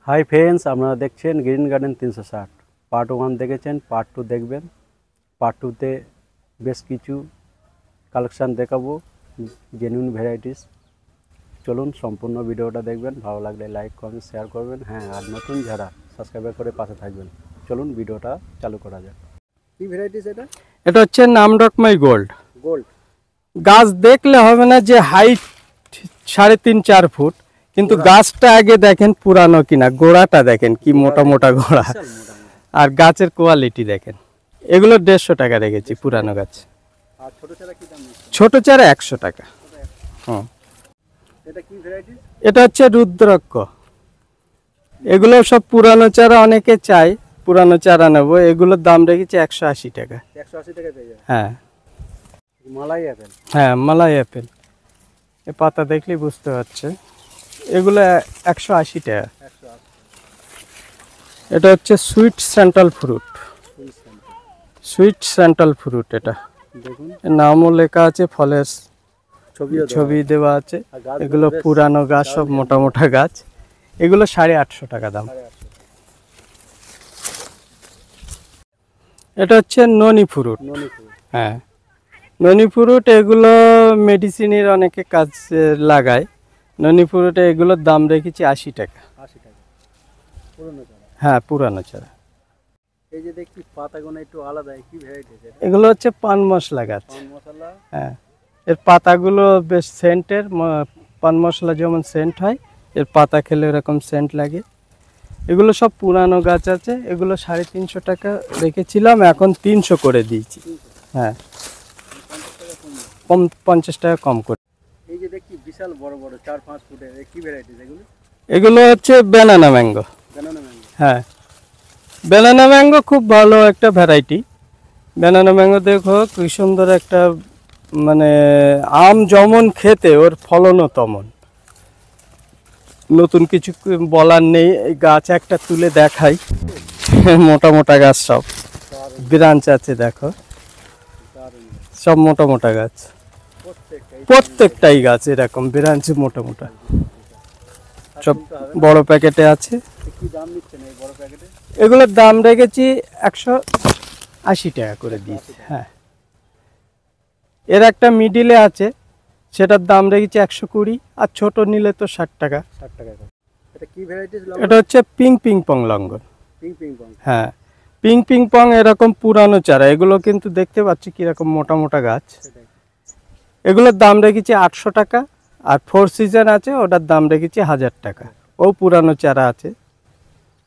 Hi friends, আপনারা দেখছেন green garden 360। Part 1 দেখেছেন, পার্ট 2 দেখবেন। পার্ট 2তে বেশ কিছু কালেকশান দেখাবো, জেনুইন ভ্যারাইটিস। চলুন সম্পূর্ণ ভিডিওটা দেখবেন, ভালো লাগলে লাইক কমেন্ট শেয়ার করবেন। হ্যাঁ, আর নতুন যারা সাবস্ক্রাইব করে পাশে থাকবেন। চলুন ভিডিওটা চালু করা যাক। কি ভ্যারাইটিস এটা? এটা হচ্ছে নামডকমাই গোল্ড। গোল্ড গাছ দেখলে হবে না যে হাইট 3.5-4 ফুট, কিন্তু গাছটা আগে দেখেন পুরানো কিনা, গোড়াটা দেখেন কি মোটা মোটা গোড়া, আর গাছের কোয়ালিটি দেখেন। এগুলো 150 টাকা রেখেছি পুরানো গাছ। আর ছোট চারা কি দাম নিচ্ছে? ছোট চারা 100 টাকা। হ্যাঁ, এটা কি ভ্যারাইটিস? এটা হচ্ছে রুদ্রাক্ষ। এগুলো সব পুরানো চারা, অনেকে চাই পুরানো চারা নেব। এগুলোর দাম রেখেছি 180 টাকা। 180 টাকা পেয়ে যাবে। হ্যাঁ মালাই অ্যাপেল। হ্যাঁ, মালাই অ্যাপেল। এ পাতা দেখলেই বুঝতে পারছে। এগুলো 180 টাকা। 180। এটা হচ্ছে sweet central fruit. Sweet central fruit, এটা দেখুন এর নামও লেখা আছে, ফলের ছবি দেওয়া আছে। এগুলো পুরানো গাছ, সব মোটা মোটা গাছ। এগুলো 850 টাকা দাম। এটা হচ্ছে ননি ফ্রুট। হ্যাঁ, ননি ফ্রুট এগুলো মেডিসিনের অনেকে কাজে লাগায়। ননি ফ্রুটে এগুলোর দাম রেখেছি 80 টাকা। 80 টাকা পুরনো চারা। হ্যাঁ, পুরানো চারা। এই যে দেখছি পাতাগুলো একটু আলাদা, কি ভ্যারাইটি এটা? এগুলো হচ্ছে পান মশলা গাছ। পান মশলা। হ্যাঁ, এর পাতাগুলো বেশ সেন্টের। পান মশলা যেমন সেন্ট হয়, এর পাতা খেলে এরকম সেন্ট লাগে। এগুলো সব পুরানো গাছ আছে। এগুলো 350 টাকা রেখেছিলাম, এখন 300 করে দিয়েছি। হ্যাঁ, 50 টাকা কম করে। এই যে দেখছি বিশাল বড় বড় 4-5 ফুটের, কি ভ্যারাইটি এগুলো? এগুলো হচ্ছে ব্যানানা ম্যাঙ্গো। Banana mango. হ্যাঁ, ব্যানানা ম্যাঙ্গো খুব ভালো একটা ভ্যারাইটি। ব্যানানা ম্যাঙ্গো দেখো কি সুন্দর একটা, মানে আম যেমন খেতে, ওর ফলনও তেমন। নতুন কিছু বলার নেই। এই গাছ একটা তুলে দেখাই। মোটা মোটা গাছ, সব ব্রাঞ্চ আছে দেখো, সব মোটা মোটা গাছ। প্রত্যেকটাই গাছ এরকম ব্রাঞ্চ মোটা মোটা, সব বড় প্যাকেটে আছে। কি দাম নিচ্ছেন এই বড় প্যাকেটে? এগুলোর দাম রেখেছি 180 টাকা করে দিয়েছি। হ্যাঁ, এর একটা মিডিলে আছে, সেটার দাম রেখেছি 120, আর ছোট নিলে তো 60 টাকা। 60 টাকা। এটা কি ভ্যারাইটিস? এটা হচ্ছে পিং পং লঙ্ঘন। Ping pong. হ্যাঁ, পিং পং এরকম পুরানো চারা। এগুলো কিন্তু দেখতে পাচ্ছি কিরকম মোটা মোটা গাছ। এগুলোর দাম রেখেছি 800 টাকা। আর 4 সিজন আছে, ওটার দাম রেখেছি 1000 টাকা। ও পুরানো চারা আছে।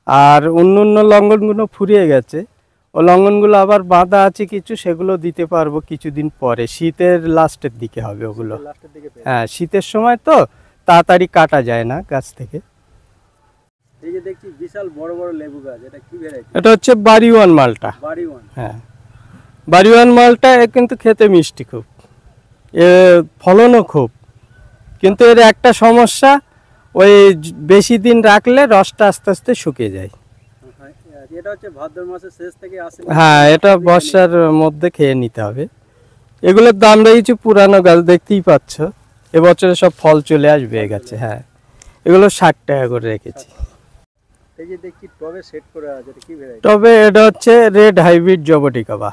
আর অন্য লঙ্ঘনগুলো ফুরিয়ে গেছে। ও লঙ্ঘনগুলো আবার বাঁধা আছে কিছু, সেগুলো দিতে পারবো কিছুদিন পরে। শীতের লাস্টের দিকে হবে ওগুলো। হ্যাঁ, শীতের সময় তো তাড়াতাড়ি কাটা যায় না গাছ থেকে। এই যে দেখছি বিশাল বড় বড় লেবু গাছ, এটা কি ভ্যারাইটি? এটা হচ্ছে বাড়িওয়ান মালটা। বাড়িওয়ান। হ্যাঁ, বাড়িওয়ান মালটা কিন্তু খেতে মিষ্টি খুব, এ ফলনও খুব। কিন্তু এর একটা সমস্যা, ওই বেশি দিন রাখলে রসটা আস্তে আস্তে শুকিয়ে যায়। এটা হচ্ছে ভাদ্র মাসের শেষ থেকে আসে। হ্যাঁ, এটা বর্ষার মধ্যে খেয়ে নিতে হবে। এগুলোর দাম রয়েছে, পুরানো গাছ দেখতেই পাচ্ছ, এবছরে সব ফল চলে আসবে এই গাছে। হ্যাঁ, এগুলো 60 টাকা করে রেখেছি। এই যে দেখছি টবে সেট করে আছে, এটা কি ভ্যারাইটি? তবে এটা হচ্ছে রেড হাইব্রিড জবটিকাবা।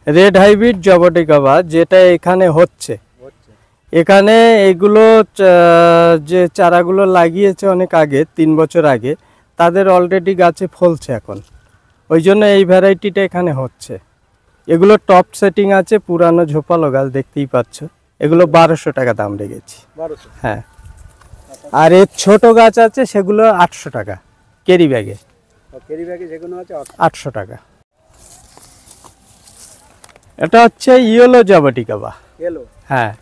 রেড হাইব্রিড জবটিকাবা যেটা এখানে হচ্ছে। এখানে এগুলো যে চারাগুলো লাগিয়েছে অনেক আগে, 3 বছর আগে, তাদের অলরেডি গাছে ফলছে এখন। ওই জন্য এই ভ্যারাইটিটা এখানে হচ্ছে। এগুলো টপ সেটিং আছে, পুরানো ঝোপালো গাছ দেখতেই পাচ্ছ। এগুলো 1200 টাকা দাম রেখেছি। 1200? হ্যাঁ, আর এর ছোট গাছ আছে, সেগুলো 800 টাকা ক্যারি ব্যাগে। ক্যারি ব্যাগে যেগুলো আছে 800 টাকা। এটা হচ্ছে ইয়েলো জবটিকাবা। হ্যাঁ,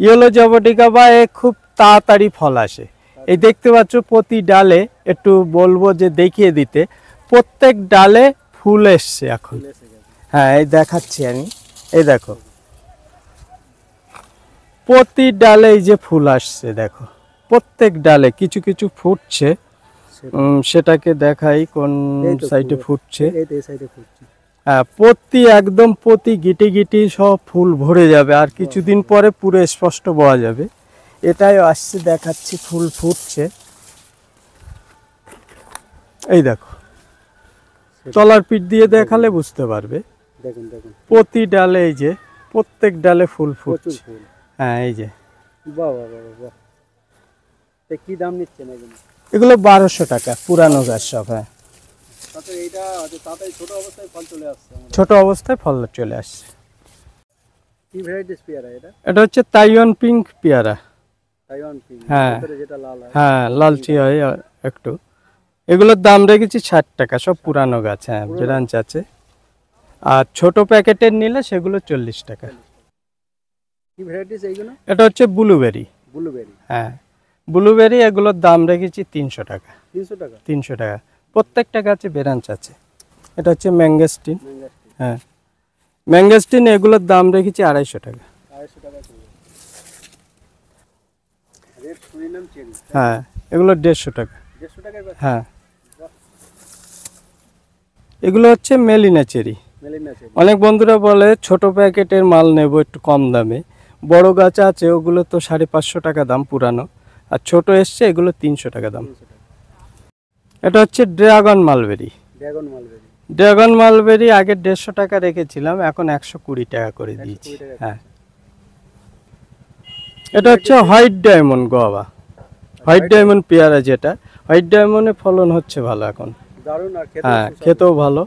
ইয়েলো জবটিকাবা এ খুব তাড়াতাড়ি ফল আসে। এই দেখতে পাচ্ছ প্রতি ডালে, একটু বলবো যে দেখিয়ে দিতে, প্রত্যেক ডালে ফুল এসছে এখন। হ্যাঁ, এই দেখাচ্ছি আমি, এই দেখো প্রতি ডালে এই যে ফুল আসছে দেখো, প্রত্যেক ডালে কিছু কিছু ফুটছে। সেটাকে দেখাই কোন সাইডে ফুটছে। হ্যাঁ, একদম প্রতি গিটি গিটি সব ফুল ভরে যাবে, আর কিছুদিন পরে পুরো স্পষ্ট বোঝা যাবে। এটাই আসছে, দেখাচ্ছি, ফুল ফুটছে। এই দেখো, তলার পিঠ দিয়ে দেখালে বুঝতে পারবে। দেখুন দেখুন, প্রতি ডালে এই যে প্রত্যেক ডালে ফুল প্রচুর ফুটছে। ফুল। হ্যাঁ এই যে বাহ বাহ বাহ বাহ। তো কি দাম নিচ্ছেন এগুলো? এগুলো 1200 টাকা, পুরানো গাছ সব। হ্যাঁ, তাতে এইটা তাতে ছোট অবস্থায় ফল চলে আসছে আমাদের। ছোট অবস্থায় ফল চলে আসছে। কি ভ্যারাইটিস পেয়ারা এটা? এটা হচ্ছে তাইওয়ান পিঙ্ক পেয়ারা। তাইওয়ান পিঙ্ক, হ্যাঁ। ভিতরে যেটা লাল হয়। হ্যাঁ, লালচে হয় একটু। এগুলোর দাম রেখেছি 60 টাকা, সব পুরানো গাছ। হ্যাঁ, ব্রাঞ্চ আছে। আর ছোট প্যাকেটের নিলে সেগুলো 40 টাকা। কি ভ্যারাইটিস এইগুলো? এটা হচ্ছে ব্লুবেরি। ব্লুবেরি। হ্যাঁ, ব্লুবেরি, এগুলোর দাম রেখেছি 300 টাকা। 300 টাকা? 300 টাকা, প্রত্যেকটা গাছে ব্রাঞ্চ আছে। এটা হচ্ছে ম্যাঙ্গোস্টিন। ম্যাঙ্গাস্টিন। হ্যাঁ, ম্যাঙ্গোস্টিন, এগুলোর দাম রেখেছি 250 টাকা। 250 টাকা করে। Red Surinam cherry. হ্যাঁ, এগুলো 150 টাকা। 150 টাকায় পাচ্ছেন? হ্যাঁ, এগুলো হচ্ছে মেলিনা চেরি। Melina cherry. অনেক বন্ধুরা বলে ছোট প্যাকেটের মাল নেব একটু কম দামে। বড় গাছ আছে, ওগুলো তো 550 টাকা দাম পুরানো, আর ছোট এসছে এগুলো 300 টাকা দাম। 300 টাকা। এটা হচ্ছে dragon mulberry. Dragon mulberry. Dragon mulberry আগে 150 টাকা রেখেছিলাম, এখন 120 টাকা করে দিয়েছি। 120 টাকা। হ্যাঁ, এটা হচ্ছে white diamond guava. White diamond পেয়ারা, যেটা হোয়াইট ডায়মন্ডে ফলন হচ্ছে ভালো এখন। দারুণ, আর খেতে হ্যাঁ, খেতেও ভালো,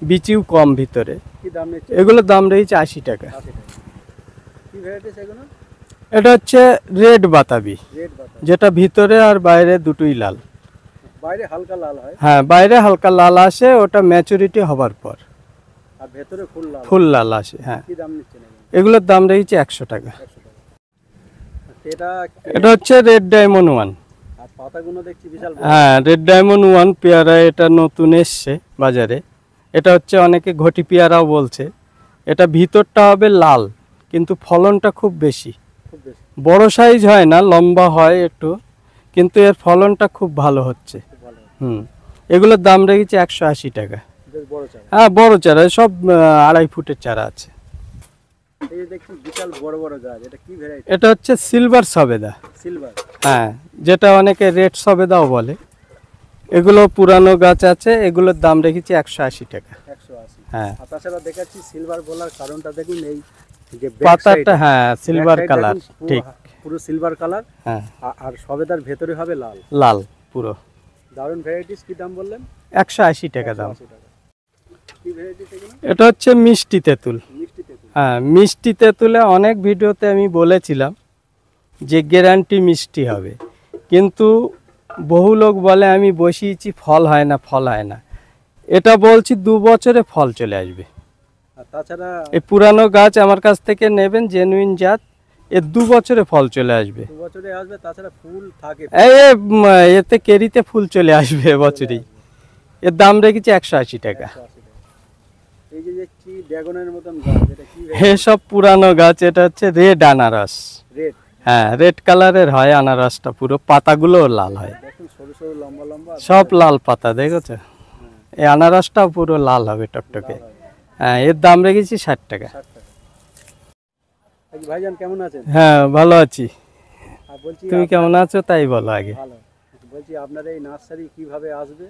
বিচিও কম ভিতরে। কি দাম নিচ্ছে? এগুলোর দাম রয়েছে 80 টাকা। 80 টাকা। কি ভ্যারাইটিস এগুলো? এটা হচ্ছে রেড বাতাবি, রেড বাটার। যেটা ভিতরে আর বাইরে দুটোই লাল। বাইরে হালকা লাল হয়, হ্যাঁ, বাইরে হালকা লাল আসে, ওটা ম্যাচুরিটি হবার পর আর ভেতরে ফুল লাল। ফুল লাল আসে। হ্যাঁ, কি দাম নিচ্ছেন এগুলো? এগুলোর দাম রয়েছে 100 টাকা। 100 টাকা। এটা এটা হচ্ছে রেড ডায়মন্ড 1। আর পাতাগুলো দেখছি বিশাল বড়। হ্যাঁ, রেড ডায়মন্ড 1 পেয়ারা, এটা নতুন এসছে বাজারে। এটা হচ্ছে অনেকে ঘটি পেয়ারাও বলছে। এটা ভিতরটা হবে লাল, কিন্তু ফলনটা খুব বেশি। খুব বেশি। বড় সাইজ হয় না, লম্বা হয় একটু, কিন্তু এর ফলনটা খুব ভালো হচ্ছে। খুব ভালো। এগুলোর দাম রেখেছি 180 টাকা। বেশ বড় চারা। হ্যাঁ, বড় চারা, সব 2.5 ফুটের চারা আছে। এই যে দেখছি বিশাল বড় বড় গাছ, এটা কি ভ্যারাইটি? এটা হচ্ছে সিলভার সবেদা। সিলভার। হ্যাঁ, যেটা অনেকে রেড সবেদাও বলে। এগুলো পুরানো গাছ আছে, এগুলোর দাম রেখেছি 180 টাকা। 180। হ্যাঁ, আর তাছাড়া দেখাচ্ছি সিলভার বলার কারণটা দেখুন, এই যে পাতাটা হ্যাঁ সিলভার কালার, ঠিক। পুরো সিলভার কালার। হ্যাঁ, আর সবেদার ভেতরে হবে লাল। লাল পুরো। দারুণ ভ্যারাইটিস। কি দাম বললেন? 180 টাকা দাম। 180 টাকা। কি ভ্যারাইটিস এগুলো? এটা হচ্ছে মিষ্টি তেঁতুল। মিষ্টি তেঁতুল। হ্যাঁ, মিষ্টি তেঁতুলে অনেক ভিডিওতে আমি বলেছিলাম যে গ্যারান্টি মিষ্টি হবে, কিন্তু বহু লোক বলে আমি বসিয়েছি ফল হয় না, ফল হয় না। এটা বলছি 2 বছরে ফল চলে আসবে। আর তাছাড়া এই পুরানো গাছ আমার কাছ থেকে নেবেন, জেনুইন জাত, এর 2 বছরে ফল চলে আসবে। 2 বছরে আসবে। তাছাড়া ফুল থাকে। এতে কেরিতে ফুল চলে আসবে বছরেই। এর দাম রেখেছি 180 টাকা। 180 টাকা। এই যে দেখছি ড্রাগনের মতন গাছ, এটা কি সব পুরানো গাছ। এটা হচ্ছে রেড আনারস। রেড। হ্যাঁ, রেড কালারের হয় আনারসটা, পুরো পাতাগুলোও লাল হয়। দেখুন সরু সরু লম্বা লম্বা সব লাল পাতা, দেখেছো? এই আনারসটাও পুরো লাল হবে টকটকে। হ্যাঁ, এর দাম রেখেছি 60 টাকা। 60 টাকা। ভাইজান কেমন আছেন? হ্যাঁ, ভালো আছি। আর বলছি তুমি কেমন আছো তাই বলো আগে। ভালো। বলছি আপনার এই নার্সারি কিভাবে আসবে,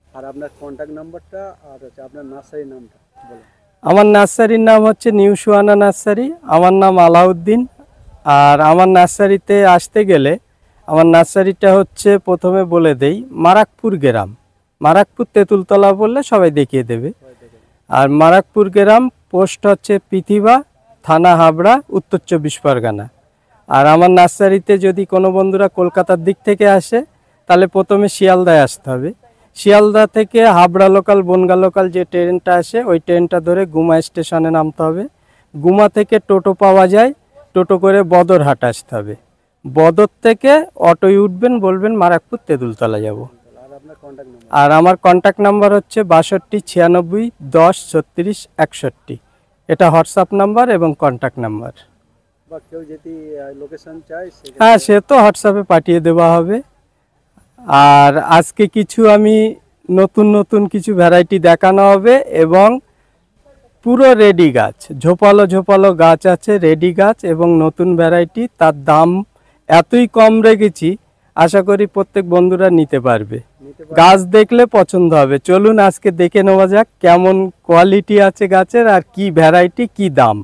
আর আপনার কন্ট্যাক্ট নাম্বারটা, আর হচ্ছে আপনার নার্সারির নামটা বলুন। আমার নার্সারির নাম হচ্ছে নিউ সুহানা নার্সারি। আমার নাম আলাউদ্দিন। আর আমার নার্সারিতে আসতে গেলে, আমার নার্সারিটা হচ্ছে প্রথমে বলে দেই, মারাকপুর গ্রাম। মারাকপুর তেঁতুলতলা বললে সবাই দেখিয়ে দেবে। আর মারাকপুর গ্রাম, পোস্ট হচ্ছে পৃথিবী, থানা হাবড়া, উত্তর 24 পরগনা। আর আমার নার্সারিতে যদি কোনো বন্ধুরা কলকাতার দিক থেকে আসে, তাহলে প্রথমে শিয়ালদায় আসতে হবে। শিয়ালদা থেকে হাবড়া লোকাল, বনগা লোকাল যে ট্রেনটা আসে, ওই ট্রেনটা ধরে গুমা স্টেশনে নামতে হবে। গুমা থেকে টোটো পাওয়া যায়, টোটো করে বদরহাট আসতে হবে। বদর থেকে অটোয় উঠবেন, বলবেন মারাকপুর তেঁতুলতলা যাব। আর আপনার কন্ট্যাক্ট নাম্বার? আর আমার কন্ট্যাক্ট নাম্বার হচ্ছে 62 96 10 36 61। এটা হোয়াটসঅ্যাপ নাম্বার এবং কন্ট্যাক্ট নাম্বার। বা কেউ যদি লোকেশন চায় হ্যাঁ, সে তো হোয়াটসঅ্যাপে পাঠিয়ে দেওয়া হবে। আর আজকে কিছু আমি নতুন নতুন কিছু ভ্যারাইটি দেখানো হবে, এবং পুরো রেডি গাছ, ঝোপালো ঝোপালো গাছ আছে, রেডি গাছ এবং নতুন ভ্যারাইটি। তার দাম এতই কম রেখেছি, আশা করি প্রত্যেক বন্ধুরা নিতে পারবে। গাছ দেখলে পছন্দ হবে। চলুন আজকে দেখে নেওয়া যাক কেমন কোয়ালিটি আছে গাছের আর কি ভ্যারাইটি, কি দাম।